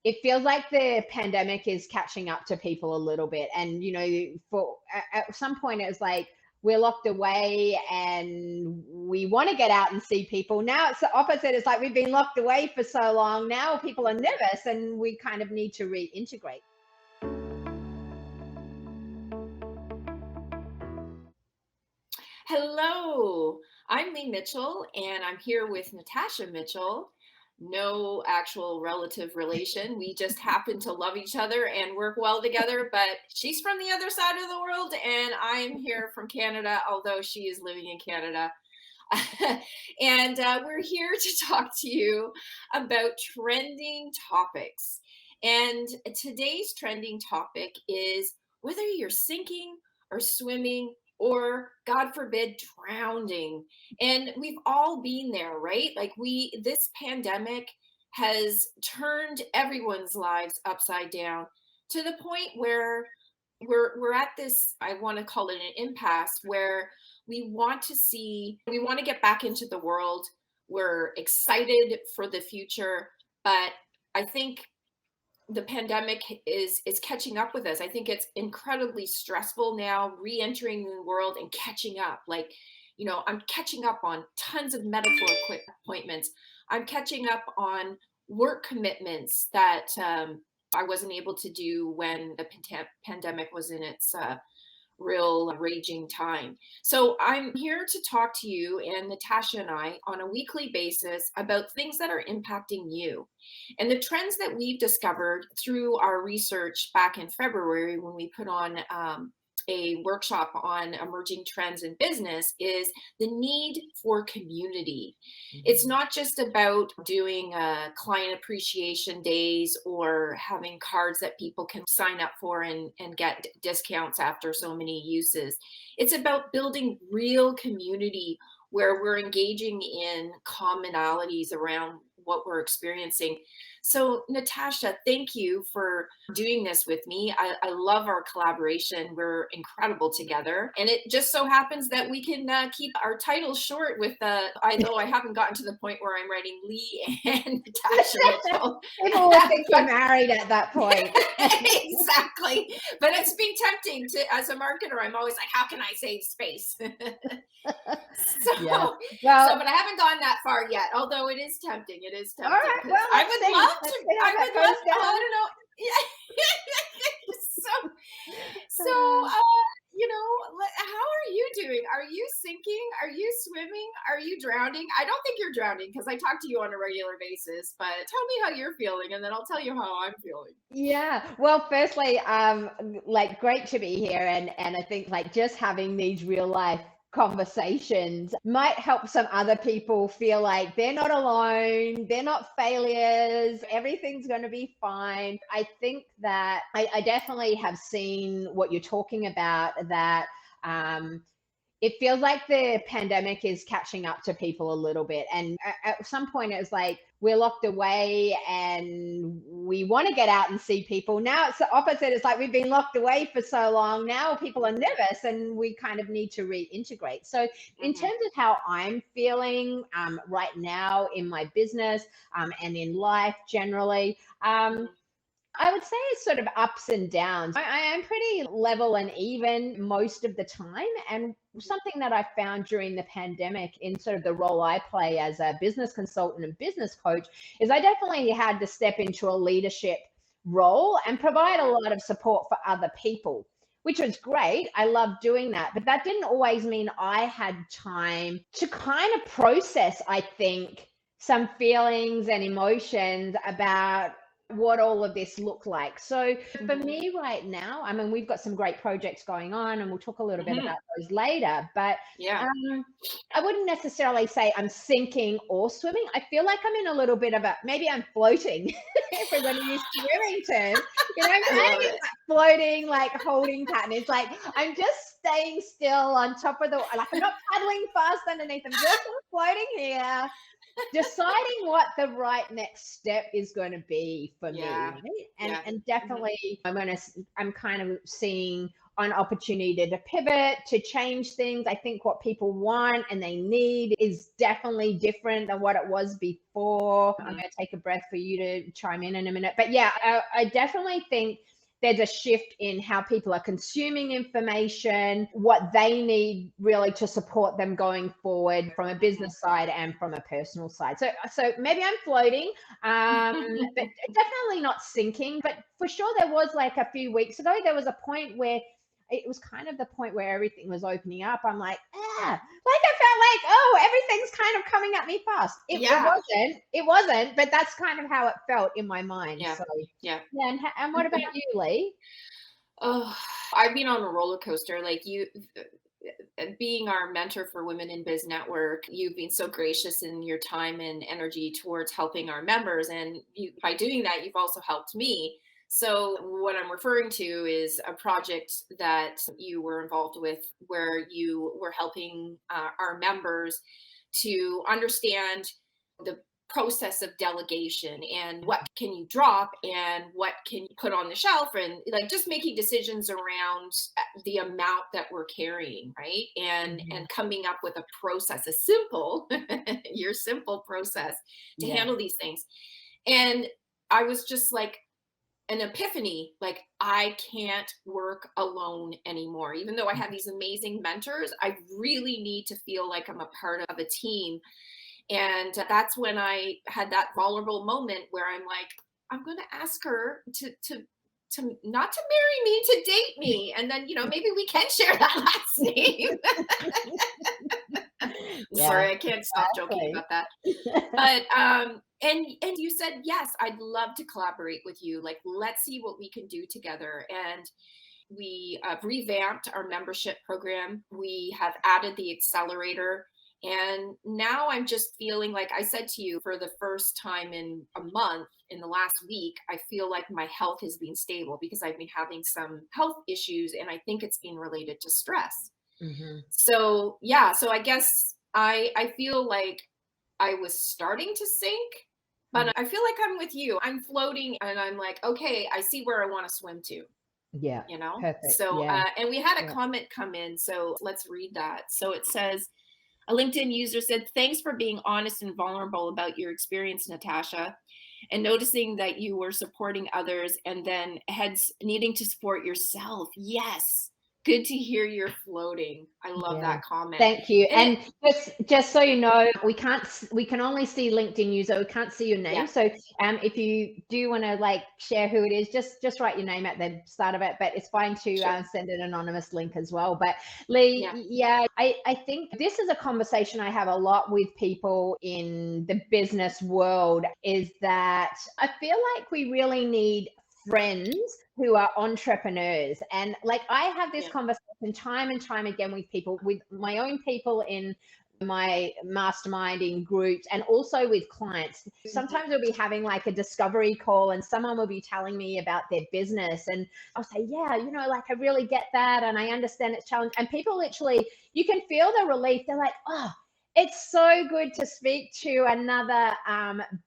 It feels like the pandemic is catching up to people a little bit. And, for at some point, it was like we're locked away and we want to get out and see people. Now it's the opposite. It's like we've been locked away for so long. Now people are nervous and we kind of need to reintegrate. Hello, I'm Leigh Mitchell, and I'm here with Natasha Mitchell. No actual relative relation. We just happen to love each other and work well together, but she's from the other side of the world, and I'm here from Canada, although she is living in Canada. And we're here to talk to you about trending topics. And today's trending topic is whether you're sinking or swimming or, God forbid, drowning. And we've all been there, right? This pandemic has turned everyone's lives upside down to the point where we're at this, I want to call it an impasse, where we want to get back into the world. We're excited for the future, but I think the pandemic is catching up with us. I think it's incredibly stressful now, re-entering the world and catching up. I'm catching up on tons of medical appointments. I'm catching up on work commitments that I wasn't able to do when the pandemic was in its real raging time. So I'm here to talk to you and Natasha and I on a weekly basis about things that are impacting you. And the trends that we've discovered through our research back in February when we put on a workshop on emerging trends in business is the need for community. It's not just about doing client appreciation days or having cards that people can sign up for and get discounts after so many uses. It's about building real community where we're engaging in commonalities around what we're experiencing. So, Natasha, thank you for doing this with me. I love our collaboration. We're incredible together. And it just so happens that we can keep our titles short with, although I haven't gotten to the point where I'm writing Leigh and Natasha Mitchell. People would think you're married at that point. Exactly. But it's been tempting as a marketer. I'm always like, how can I save space? Yeah. But I haven't gone that far yet, although it is tempting. It is tempting. All right. Well, I would love to. I would love to. I don't know. How are you doing? Are you sinking? Are you swimming? Are you drowning? I don't think you're drowning because I talk to you on a regular basis, but tell me how you're feeling and then I'll tell you how I'm feeling. Yeah. Well, firstly, great to be here. And I think just having these real life conversations might help some other people feel like they're not alone, they're not failures, everything's going to be fine. I think that I definitely have seen what you're talking about, that it feels like the pandemic is catching up to people a little bit. And at some point, it was like we're locked away and we want to get out and see people. Now it's the opposite. It's like we've been locked away for so long. Now people are nervous and we kind of need to reintegrate. So, in terms of how I'm feeling right now in my business and in life generally, I would say it's sort of ups and downs. I am pretty level and even most of the time. And something that I found during the pandemic in sort of the role I play as a business consultant and business coach is I definitely had to step into a leadership role and provide a lot of support for other people, which was great. I loved doing that. But that didn't always mean I had time to kind of process, I think, some feelings and emotions about what all of this look like. So for me right now, I mean, we've got some great projects going on and we'll talk a little bit about those later, but I wouldn't necessarily say I'm sinking or swimming. I feel like I'm in a little bit of maybe I'm floating if we're going to use swimming terms. I'm in floating, holding pattern. It's like I'm just staying still on top of I'm not paddling fast underneath. I'm just floating here, deciding what the right next step is going to be for me, right? And definitely I'm kind of seeing on opportunity to pivot, to change things. I think what people want and they need is definitely different than what it was before. I'm going to take a breath for you to chime in a minute. But yeah, I definitely think there's a shift in how people are consuming information, what they need really to support them going forward from a business side and from a personal side. So maybe I'm floating, but definitely not sinking. But for sure, there was like a few weeks ago, there was a point where it was kind of the point where everything was opening up. I'm like, like I felt like, oh, everything's kind of coming at me fast. It wasn't, but that's kind of how it felt in my mind. Yeah. So yeah. And what about you, Leigh? Oh, I've been on a roller coaster. Like you, being our mentor for Women in Biz Network, you've been so gracious in your time and energy towards helping our members. And by doing that, you've also helped me. So what I'm referring to is a project that you were involved with where you were helping our members to understand the process of delegation and what can you drop and what can you put on the shelf, and like just making decisions around the amount that we're carrying, right? And coming up with a process, a simple your simple process to handle these things. And I was just like, an epiphany, like I can't work alone anymore. Even though I have these amazing mentors, I really need to feel like I'm a part of a team. And that's when I had that vulnerable moment where I'm like, I'm going to ask her to not to marry me, to date me, and then maybe we can share that last name. Sorry, I can't stop joking about that. But and you said, yes, I'd love to collaborate with you. Like, let's see what we can do together. And we revamped our membership program. We have added the accelerator. And now I'm just feeling like I said to you, for the first time in a month, in the last week, I feel like my health has been stable because I've been having some health issues, and I think it's been related to stress. So yeah, so I guess I feel like I was starting to sink, but I feel like I'm with you. I'm floating and I'm like, okay, I see where I want to swim to. Yeah. Perfect. So and we had a comment come in, so let's read that. So it says, a LinkedIn user said, thanks for being honest and vulnerable about your experience, Natasha, and noticing that you were supporting others and then needing to support yourself. Yes. Good to hear you're floating. I love that comment. Thank you. And just so you know, we can only see LinkedIn user. We can't see your name. Yeah. So if you do want to like share who it is, just write your name at the start of it, but it's fine to send an anonymous link as well. But Leigh, I think this is a conversation I have a lot with people in the business world, is that I feel like we really need friends who are entrepreneurs. And like I have this conversation time and time again with people, with my own people in my masterminding groups, and also with clients. Sometimes we'll be having like a discovery call and someone will be telling me about their business, and I'll say, yeah, like I really get that and I understand it's challenging. And people literally, you can feel the relief. They're like, oh, it's so good to speak to another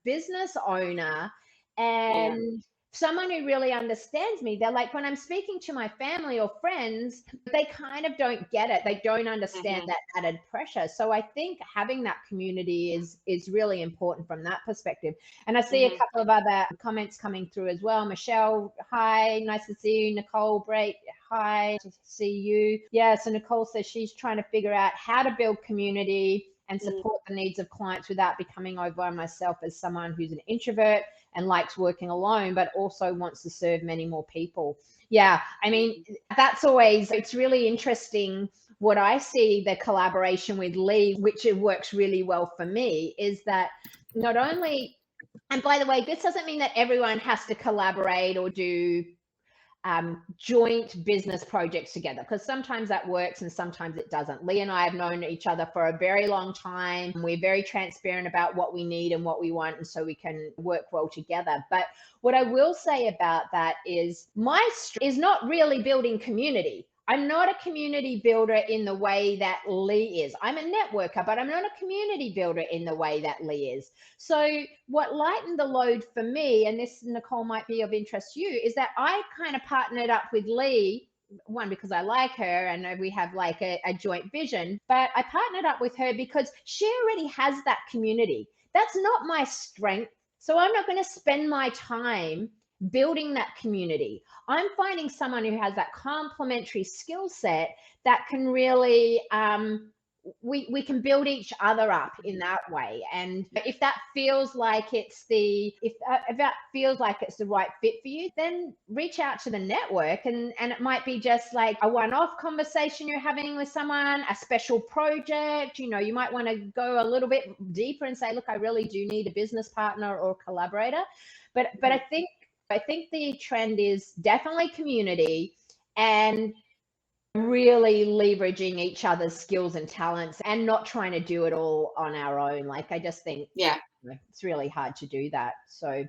business owner and someone who really understands me. They're like, when I'm speaking to my family or friends, they kind of don't get it. They don't understand that added pressure. So I think having that community is really important from that perspective. And I see a couple of other comments coming through as well. Michelle, hi, nice to see you. Nicole, great, hi, to see you. Yeah, so Nicole says she's trying to figure out how to build community and support the needs of clients without becoming overwhelmed myself as someone who's an introvert and likes working alone, but also wants to serve many more people. Yeah, I mean, it's really interesting. What I see the collaboration with Leigh, which it works really well for me, is that not only, and by the way, this doesn't mean that everyone has to collaborate or do joint business projects together, because sometimes that works and sometimes it doesn't. Leigh and I have known each other for a very long time. We're very transparent about what we need and what we want, and so we can work well together. But what I will say about that is my strength is not really building community. I'm not a community builder in the way that Leigh is. I'm a networker, but I'm not a community builder in the way that Leigh is. So what lightened the load for me, and this, Nicole, might be of interest to you, is that I kind of partnered up with Leigh one, because I like her and we have like a joint vision, but I partnered up with her because she already has that community. That's not my strength. So I'm not going to spend my time building that community. I'm finding someone who has that complementary skill set that can really we can build each other up in that way. And if that feels like if that feels like it's the right fit for you, then reach out to the network, and it might be just like a one-off conversation you're having with someone, a special project. You might want to go a little bit deeper and say, look, I really do need a business partner or collaborator. But I think the trend is definitely community, and really leveraging each other's skills and talents, and not trying to do it all on our own. Like, I just think Yeah. it's really hard to do that. So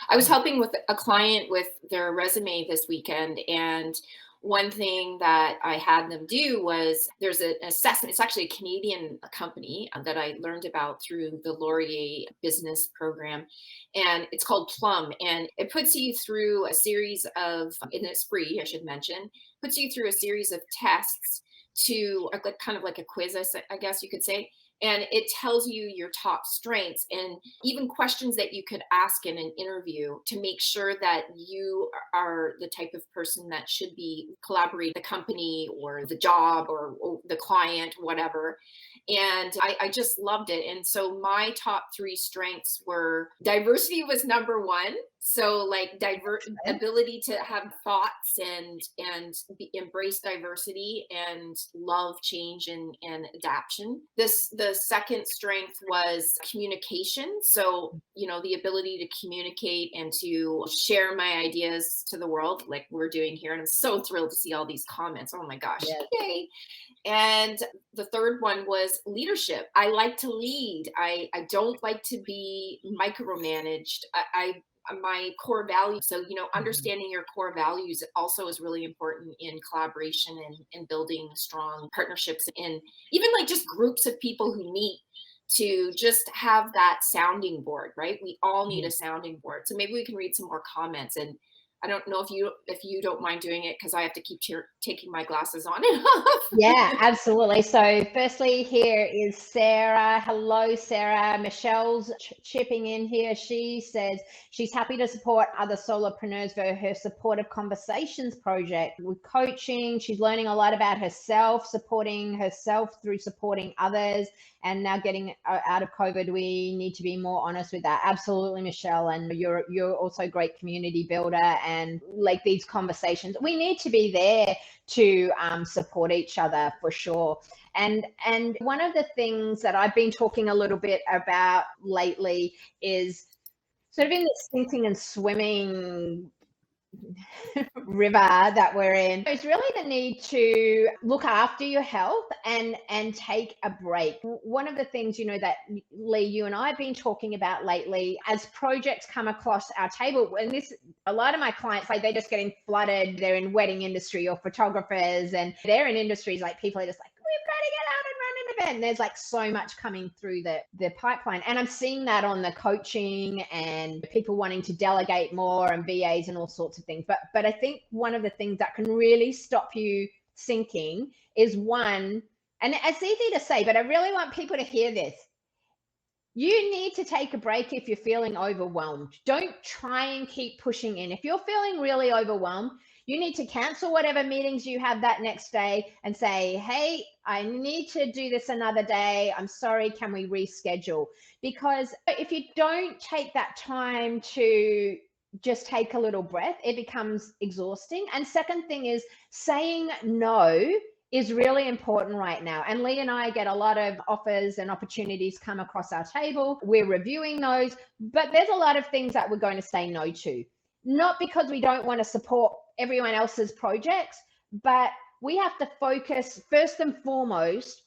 I was helping with a client with their resume this weekend, and one thing that I had them do was there's an assessment. It's actually a Canadian company that I learned about through the Laurier business program, and it's called Plum, and it puts you through a series of, and it's free, I should mention, puts you through a series of tests to like kind of like a quiz, I guess you could say, and it tells you your top strengths and even questions that you could ask in an interview to make sure that you are the type of person that should be collaborating the company or the job or the client, whatever. And I just loved it. And so my top three strengths were diversity was number one. So like ability to have thoughts embrace diversity and love change and adaptation. The second strength was communication. So, the ability to communicate and to share my ideas to the world like we're doing here. And I'm so thrilled to see all these comments. Oh my gosh. yeah. Yay. And the third one was leadership. I like to lead. I don't like to be micromanaged. My core values. So, understanding your core values also is really important in collaboration and building strong partnerships, and even like just groups of people who meet to just have that sounding board, right? We all need a sounding board. So maybe we can read some more comments. And I don't know if you don't mind doing it, because I have to keep taking my glasses on and off. Yeah, absolutely. So firstly, here is Sarah. Hello, Sarah. Michelle's chipping in here. She says she's happy to support other solopreneurs for her supportive conversations project with coaching. She's learning a lot about herself, supporting herself through supporting others. And now getting out of COVID, we need to be more honest with that. Absolutely, Michelle. And you're also a great community builder. And like these conversations, we need to be there to support each other for sure. And one of the things that I've been talking a little bit about lately is sort of in the sinking and swimming river that we're in. It's really the need to look after your health and take a break. One of the things, that Leigh, you and I have been talking about lately, as projects come across our table, and a lot of my clients, like, they're just getting flooded. They're in wedding industry or photographers, and they're in industries like people are just like, we've got to get out and run an event. And there's like so much coming through the pipeline. And I'm seeing that on the coaching and people wanting to delegate more and VAs and all sorts of things. But I think one of the things that can really stop you sinking is one, and it's easy to say, but I really want people to hear this. You need to take a break if you're feeling overwhelmed. Don't try and keep pushing in. If you're feeling really overwhelmed, you need to cancel whatever meetings you have that next day and say, hey, I need to do this another day. I'm sorry, can we reschedule? Because if you don't take that time to just take a little breath, it becomes exhausting. And second thing is, saying no is really important right now. And Leigh and I get a lot of offers and opportunities come across our table. We're reviewing those, but there's a lot of things that we're going to say no to. Not because we don't want to support everyone else's projects, but we have to focus first and foremost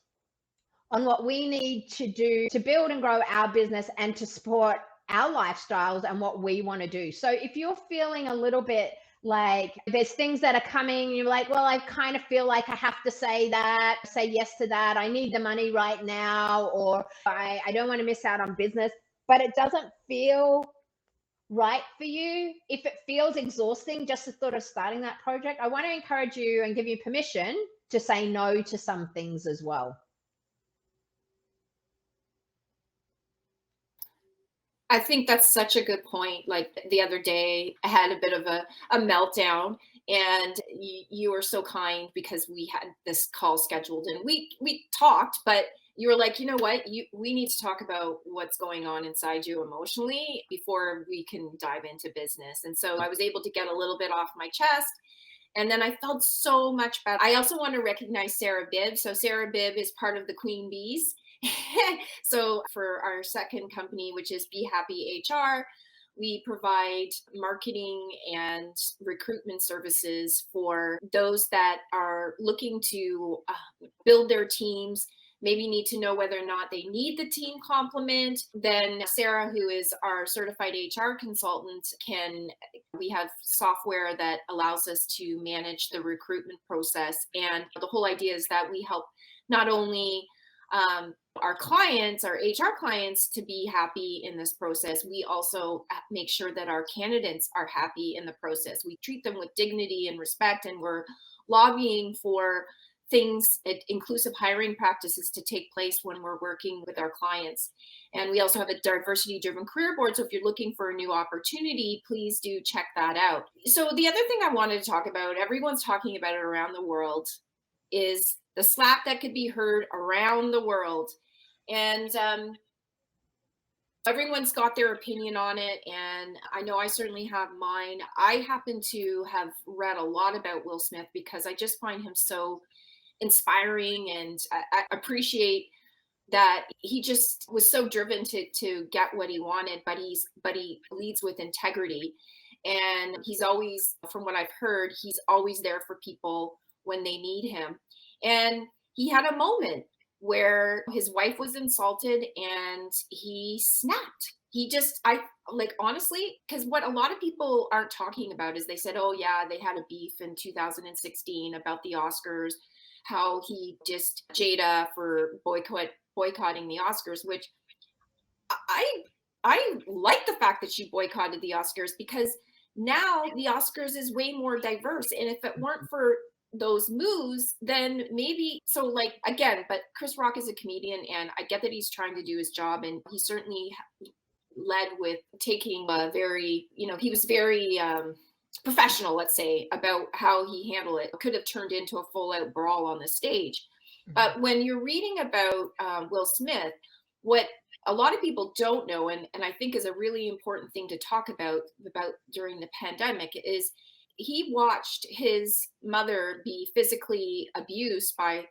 on what we need to do to build and grow our business and to support our lifestyles and what we want to do. So if you're feeling a little bit like there's things that are coming, you're like, well, I kind of feel like I have to say yes to that. I need the money right now, or I don't want to miss out on business, but it doesn't feel right for you, if it feels exhausting, just the thought of starting that project, I want to encourage you and give you permission to say no to some things as well. I think that's such a good point. Like the other day, I had a bit of a meltdown, and you were so kind because we had this call scheduled, and we talked, but you were like, you know what, we need to talk about what's going on inside you emotionally before we can dive into business. And so I was able to get a little bit off my chest. And then I felt so much better. I also want to recognize Sarah Bibb. So Sarah Bibb is part of the Queen Bees. So for our second company, which is Be Happy HR, we provide marketing and recruitment services for those that are looking to build their teams, maybe need to know whether or not they need the team complement. Then Sarah, who is our certified HR consultant, we have software that allows us to manage the recruitment process. And the whole idea is that we help not only our clients, our HR clients, to be happy in this process, we also make sure that our candidates are happy in the process. We treat them with dignity and respect, and we're lobbying for things, inclusive hiring practices to take place when we're working with our clients. And we also have a diversity driven career board. So if you're looking for a new opportunity, please do check that out. So the other thing I wanted to talk about, everyone's talking about it around the world, is the slap that could be heard around the world. And everyone's got their opinion on it. And I know I certainly have mine. I happen to have read a lot about Will Smith because I just find him so inspiring, and I appreciate that he just was so driven to get what he wanted, but he leads with integrity. And he's always, from what I've heard, he's always there for people when they need him. And he had a moment where his wife was insulted and he snapped. He just, I like, honestly, because what a lot of people aren't talking about is they said, oh yeah, they had a beef in 2016 about the Oscars, how he just Jada for boycotting the Oscars, which I like the fact that she boycotted the Oscars, because now the Oscars is way more diverse. And if it weren't for those moves, then maybe, so like, again, but Chris Rock is a comedian, and I get that he's trying to do his job, and he certainly led with taking a very, he was very professional, let's say, about how he handled it. It could have turned into a full out brawl on the stage. But when you're reading about Will Smith, what a lot of people don't know, and I think is a really important thing to talk about during the pandemic, is he watched his mother be physically abused by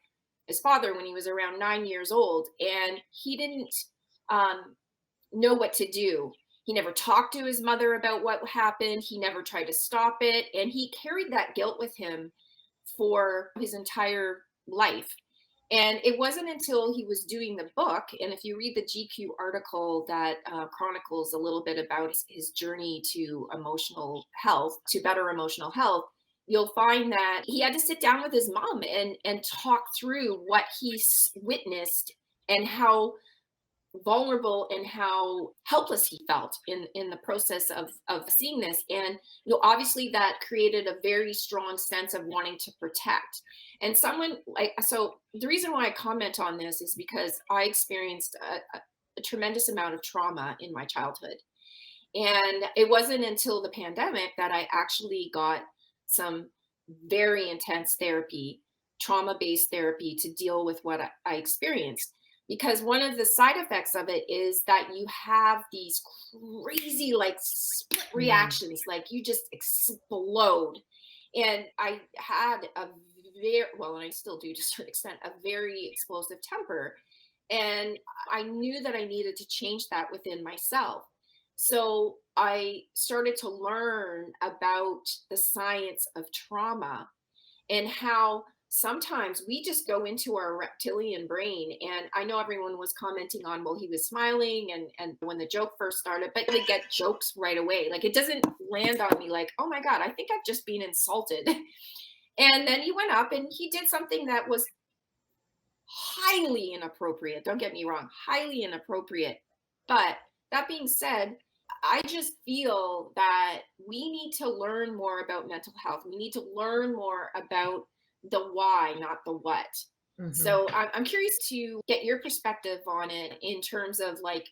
his father when he was around 9 years old, and he didn't know what to do. He never talked to his mother about what happened. He never tried to stop it, and he carried that guilt with him for his entire life. And it wasn't until he was doing the book, and if you read the GQ article that chronicles a little bit about his journey to emotional health, to better emotional health, you'll find that he had to sit down with his mom and talk through what he witnessed, and how vulnerable and how helpless he felt in the process of seeing this. And obviously that created a very strong sense of wanting to protect. And someone like, so the reason why I comment on this is because I experienced a tremendous amount of trauma in my childhood, and it wasn't until the pandemic that I actually got some very intense therapy, trauma-based therapy, to deal with what I experienced. Because one of the side effects of it is that you have these crazy, like, split reactions, like you just explode. And I had a very, well, and I still do to a certain extent, a very explosive temper. And I knew that I needed to change that within myself. So I started to learn about the science of trauma, and how sometimes we just go into our reptilian brain. And I know everyone was commenting on, well, he was smiling and when the joke first started, but they get jokes right away. Like, it doesn't land on me like, oh my God, I think I've just been insulted. And then he went up and he did something that was highly inappropriate. Don't get me wrong, highly inappropriate. But that being said, I just feel that we need to learn more about mental health. We need to learn more about the why, not the what. Mhm. So I'm curious to get your perspective on it in terms of like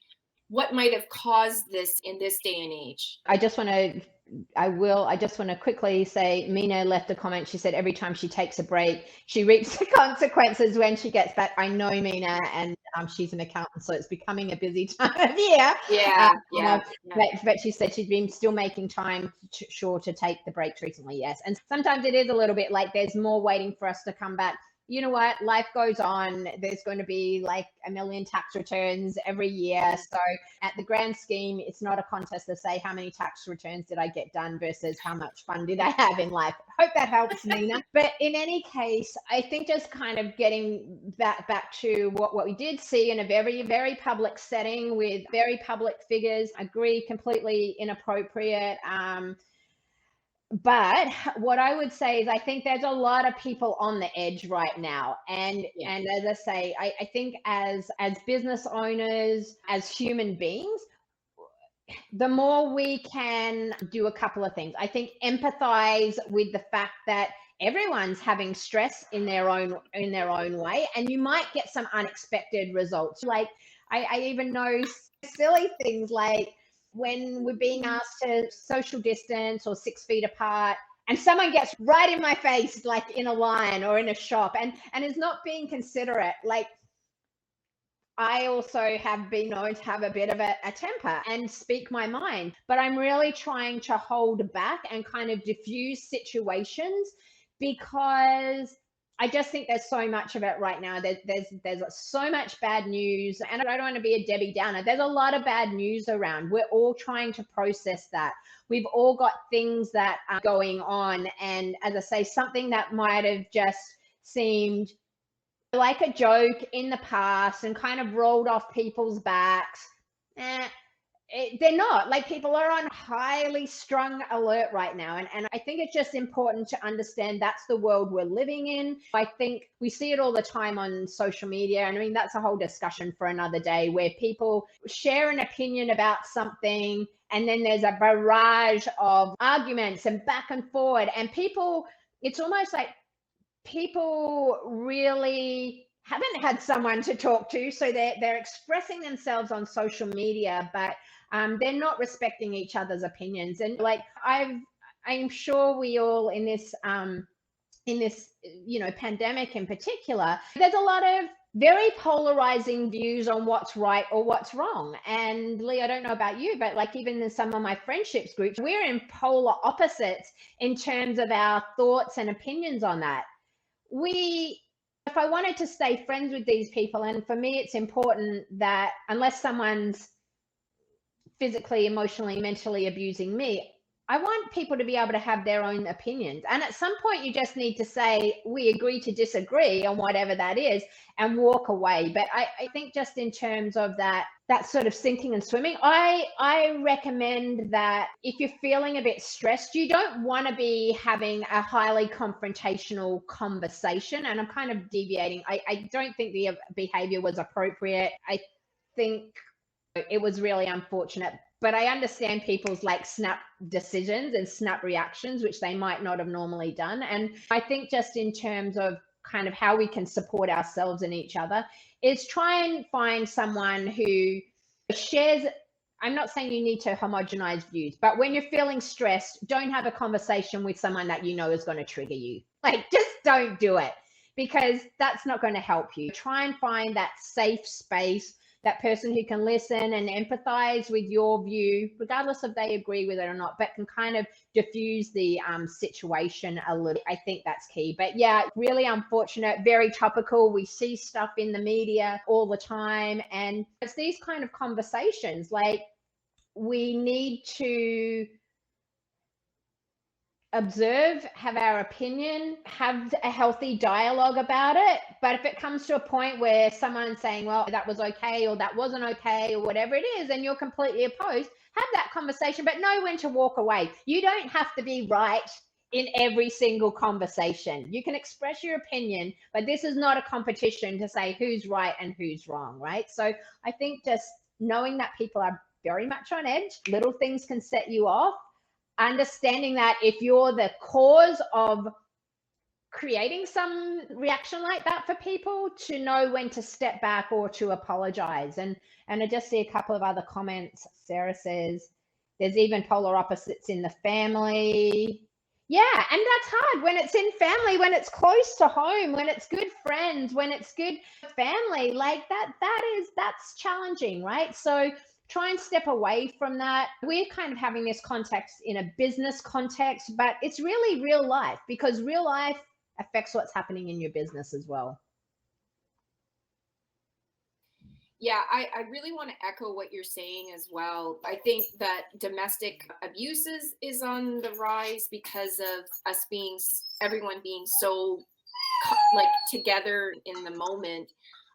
what might have caused this in this day and age. I just want to quickly say Mina left a comment. She said every time she takes a break, she reaps the consequences when she gets back. I know Mina, and she's an accountant, so it's becoming a busy time of year. Uh, Yeah, yeah, yeah. but she said she's been still making time to take the breaks recently. Yes. And sometimes it is a little bit like there's more waiting for us to come back. You know what? Life goes on. There's going to be like a million tax returns every year. So at the grand scheme, it's not a contest to say how many tax returns did I get done versus how much fun did I have in life. Hope that helps, Nina. But in any case, I think just kind of getting that back to what we did see in a very, very public setting with very public figures, agree, completely inappropriate. But what I would say is I think there's a lot of people on the edge right now. Yeah. And as I say, I think as business owners, as human beings, the more we can do a couple of things. I think empathize with the fact that everyone's having stress in their own way, and you might get some unexpected results. Like I even know silly things like when we're being asked to social distance or 6 feet apart, and someone gets right in my face, like in a line or in a shop, and is not being considerate. Like I also have been known to have a bit of a temper and speak my mind, but I'm really trying to hold back and kind of diffuse situations because I just think there's so much of it right now. There's so much bad news, and I don't want to be a Debbie Downer. There's a lot of bad news around. We're all trying to process that. We've all got things that are going on, and as I say, something that might have just seemed like a joke in the past and kind of rolled off people's backs. Eh, they're not. Like, people are on highly strung alert right now. And I think it's just important to understand that's the world we're living in. I think we see it all the time on social media. And I mean, that's a whole discussion for another day where people share an opinion about something and then there's a barrage of arguments and back and forward. And people, it's almost like people really haven't had someone to talk to, so they're expressing themselves on social media, but they're not respecting each other's opinions. And like I'm sure we all in this pandemic in particular, there's a lot of very polarizing views on what's right or what's wrong. And Leigh, I don't know about you, but like even in some of my friendships groups, we're in polar opposites in terms of our thoughts and opinions on that. If I wanted to stay friends with these people, and for me it's important that unless someone's physically, emotionally, mentally abusing me, I want people to be able to have their own opinions. And at some point you just need to say, we agree to disagree on whatever that is, and walk away. But I think just in terms of that sort of sinking and swimming, I recommend that if you're feeling a bit stressed, you don't want to be having a highly confrontational conversation. And I'm kind of deviating. I don't think the behavior was appropriate. I think it was really unfortunate, but I understand people's like snap decisions and snap reactions, which they might not have normally done. And I think just in terms of kind of how we can support ourselves and each other is try and find someone who shares. I'm not saying you need to homogenize views, but when you're feeling stressed, don't have a conversation with someone that you know is going to trigger you. Like, just don't do it, because that's not going to help you. Try and find that safe space, that person who can listen and empathize with your view, regardless if they agree with it or not, but can kind of diffuse the situation a little. I think that's key. But yeah, really unfortunate, very topical. We see stuff in the media all the time. And it's these kind of conversations, like we need to observe, have our opinion, have a healthy dialogue about it. But if it comes to a point where someone's saying, well, that was okay, or that wasn't okay, or whatever it is, and you're completely opposed, have that conversation, but know when to walk away. You don't have to be right in every single conversation. You can express your opinion, but this is not a competition to say who's right and who's wrong, right? So I think just knowing that people are very much on edge. Little things can set you off. Understanding that if you're the cause of creating some reaction like that for people, to know when to step back or to apologize. And I just see a couple of other comments. Sarah says there's even polar opposites in the family. Yeah, and that's hard when it's in family, when it's close to home, when it's good friends, when it's good family, like that's challenging, right? So try and step away from that. We're kind of having this context in a business context, but it's really real life, because real life affects what's happening in your business as well. Yeah, I really want to echo what you're saying as well. I think that domestic abuse is on the rise because of us being, everyone being so like together in the moment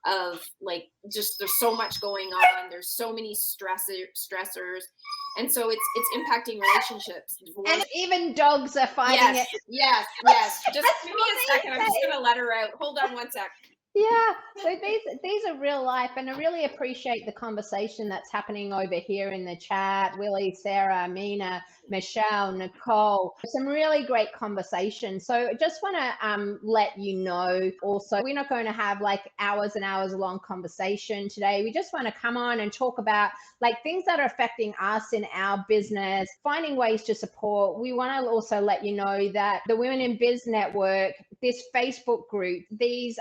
of like, just there's so much going on. There's so many stressors. And so it's impacting relationships. And even dogs are fighting it. Yes. Just give me a second. I'm just going to let her out. Hold on one sec. Yeah, so these are real life, and I really appreciate the conversation that's happening over here in the chat. Willie, Sarah, Mina, Michelle, Nicole, some really great conversation. So I just want to let you know also, we're not going to have like hours and hours long conversation today. We just want to come on and talk about like things that are affecting us in our business, finding ways to support. We want to also let you know that the Women in Biz Network, this Facebook group, these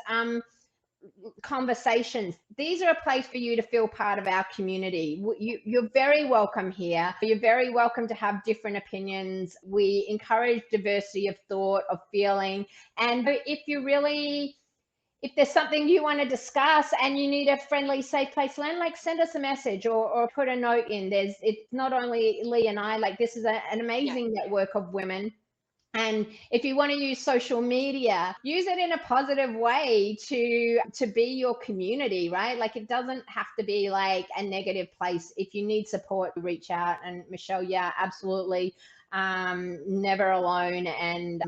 conversations, these are a place for you to feel part of our community. You're very welcome here. You're very welcome to have different opinions. We encourage diversity of thought, of feeling. And if there's something you want to discuss and you need a friendly, safe place to learn, like send us a message or put a note in. It's not only Leigh and I, like this is an amazing network of women. And if you want to use social media, use it in a positive way to be your community, right? Like it doesn't have to be like a negative place. If you need support, reach out. And Michelle, yeah, absolutely. Never alone. And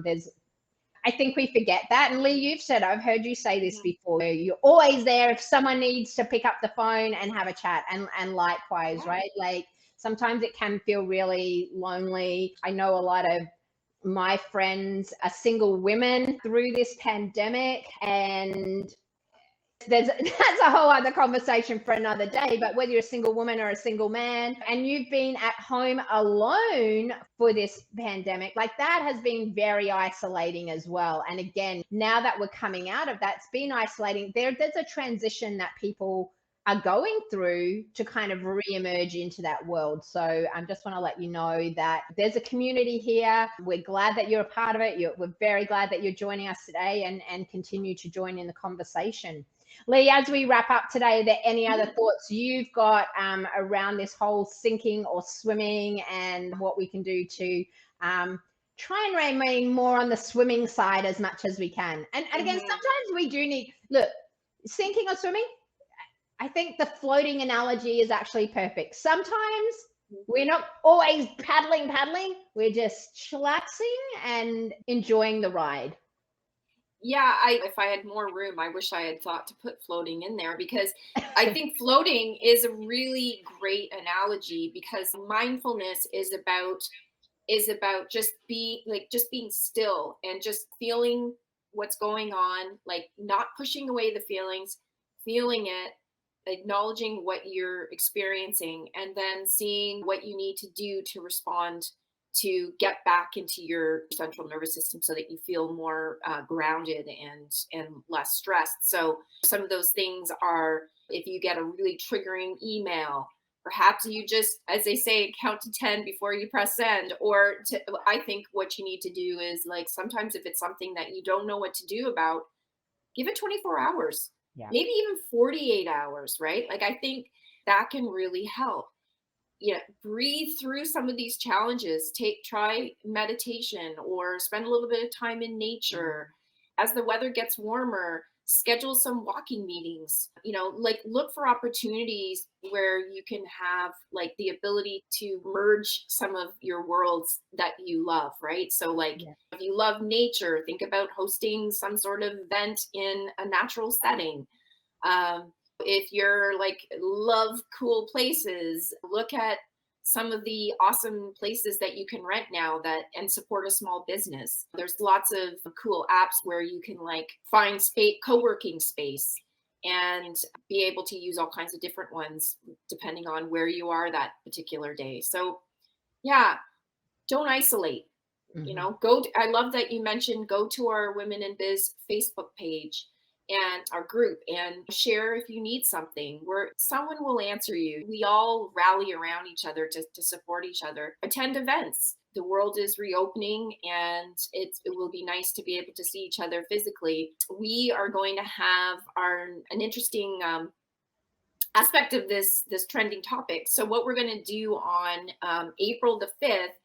I think we forget that. And Leigh, you've said, I've heard you say this before, you're always there if someone needs to pick up the phone and have a chat, and likewise, right? Like sometimes it can feel really lonely. I know a lot of my friends are single women through this pandemic, and that's a whole other conversation for another day. But whether you're a single woman or a single man and you've been at home alone for this pandemic, like that has been very isolating as well. And again, now that we're coming out of that, it's been isolating. There's a transition that people are going through to kind of re-emerge into that world. So I just want to let you know that there's a community here. We're glad that you're a part of it. We're very glad that you're joining us today, and continue to join in the conversation. Leigh, as we wrap up today, are there any other thoughts you've got around this whole sinking or swimming, and what we can do to try and remain more on the swimming side as much as we can? And again, sometimes we do need, look, sinking or swimming, I think the floating analogy is actually perfect. Sometimes we're not always paddling. We're just chillaxing and enjoying the ride. Yeah, if I had more room, I wish I had thought to put floating in there, because I think floating is a really great analogy, because mindfulness is about just being still and just feeling what's going on, like not pushing away the feelings, feeling it, acknowledging what you're experiencing, and then seeing what you need to do to respond, to get back into your central nervous system so that you feel more grounded and less stressed. So some of those things are, if you get a really triggering email, perhaps you just, as they say, count to 10 before you press send. Or I think what you need to do is, like, sometimes if it's something that you don't know what to do about, give it 24 hours. Yeah. Maybe even 48 hours, right? Like, I think that can really help. Breathe through some of these challenges. Try meditation, or spend a little bit of time in nature. As the weather gets warmer, schedule some walking meetings. Like, look for opportunities where you can have like the ability to merge some of your worlds that you love, right? So like, if you love nature, think about hosting some sort of event in a natural setting. If you're like love cool places, look at some of the awesome places that you can rent now that and support a small business. There's lots of cool apps where you can like find space, co-working space, and be able to use all kinds of different ones depending on where you are that particular day. So yeah, don't isolate. You know, I love that you mentioned go to our Women in Biz Facebook page and our group and share if you need something where someone will answer you. We all rally around each other to support each other. Attend events. The world is reopening, and it will be nice to be able to see each other physically. We are going to have an interesting aspect of this trending topic. So what we're going to do on April the 5th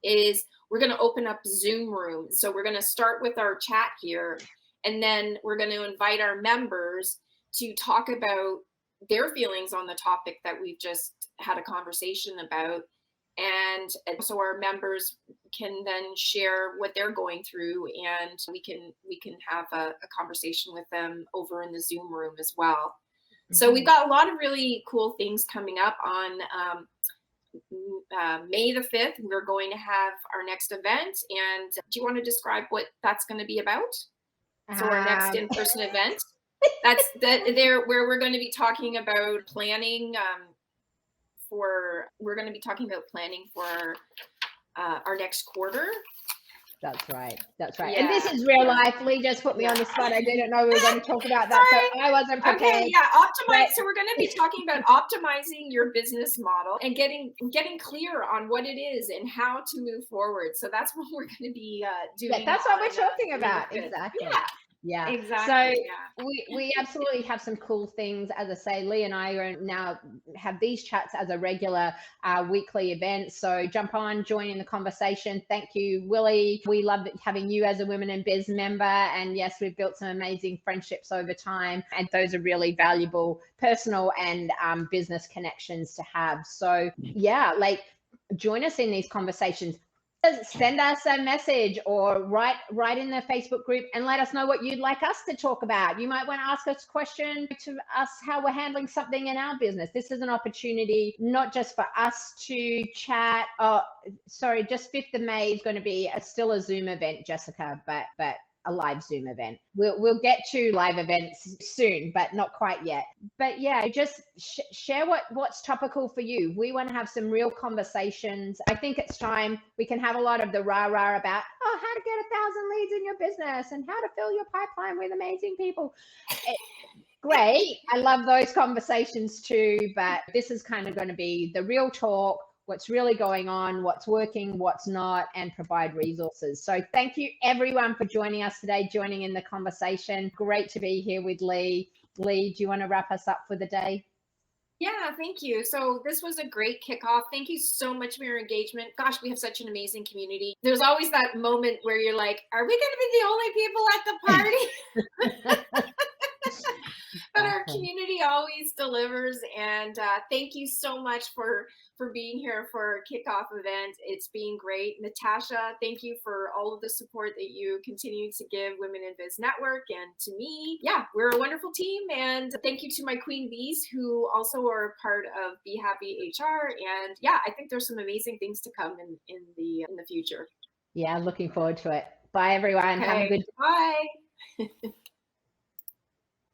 is we're going to open up Zoom room. So we're going to start with our chat here, and then we're going to invite our members to talk about their feelings on the topic that we've just had a conversation about. And so our members can then share what they're going through, and we can have a conversation with them over in the Zoom room as well. So we've got a lot of really cool things coming up on May the 5th. We're going to have our next event. And do you want to describe what that's going to be about? So our next in-person event, where we're going to be talking about planning we're going to be talking about planning for our next quarter. That's right. That's right. Yeah. And this is real life. Leigh just put me on the spot. I didn't know we were going to talk about that. So I wasn't prepared. Okay, yeah, optimize. So we're going to be talking about optimizing your business model and getting clear on what it is and how to move forward. So that's what we're going to be doing. Yeah, that's what we're talking about. Exactly. Yeah, exactly. So we absolutely have some cool things. As I say, Leigh and I are now have these chats as a regular weekly event. So jump on, join in the conversation. Thank you, Willie. We love having you as a Women in Biz member. And yes, we've built some amazing friendships over time. And those are really valuable personal and business connections to have. So yeah, like join us in these conversations. Send us a message or write in the Facebook group and let us know what you'd like us to talk about. You might want to ask us a question to us how we're handling something in our business. This is an opportunity not just for us to chat. Just 5th of May is going to be still a Zoom event, Jessica, but a live Zoom event. We'll get to live events soon, but not quite yet. But yeah, just share what's topical for you. We want to have some real conversations. I think it's time. We can have a lot of the rah-rah about, how to get 1,000 leads in your business and how to fill your pipeline with amazing people. Great. I love those conversations too, but this is kind of going to be the real talk, what's really going on, what's working, what's not, and provide resources. So thank you everyone for joining us today, joining in the conversation. Great to be here with Leigh. Leigh, do you want to wrap us up for the day? Yeah, thank you. So this was a great kickoff. Thank you so much for your engagement. Gosh, we have such an amazing community. There's always that moment where you're like, are we going to be the only people at the party? But our community always delivers, and thank you so much for being here for our kickoff event. It's been great. Natasha, thank you for all of the support that you continue to give Women in Biz Network and to me. Yeah, we're a wonderful team, and thank you to my queen bees who also are part of Be Happy HR. And yeah, I think there's some amazing things to come in the future. Yeah, looking forward to it. Bye everyone. Okay. Have a good day. Bye.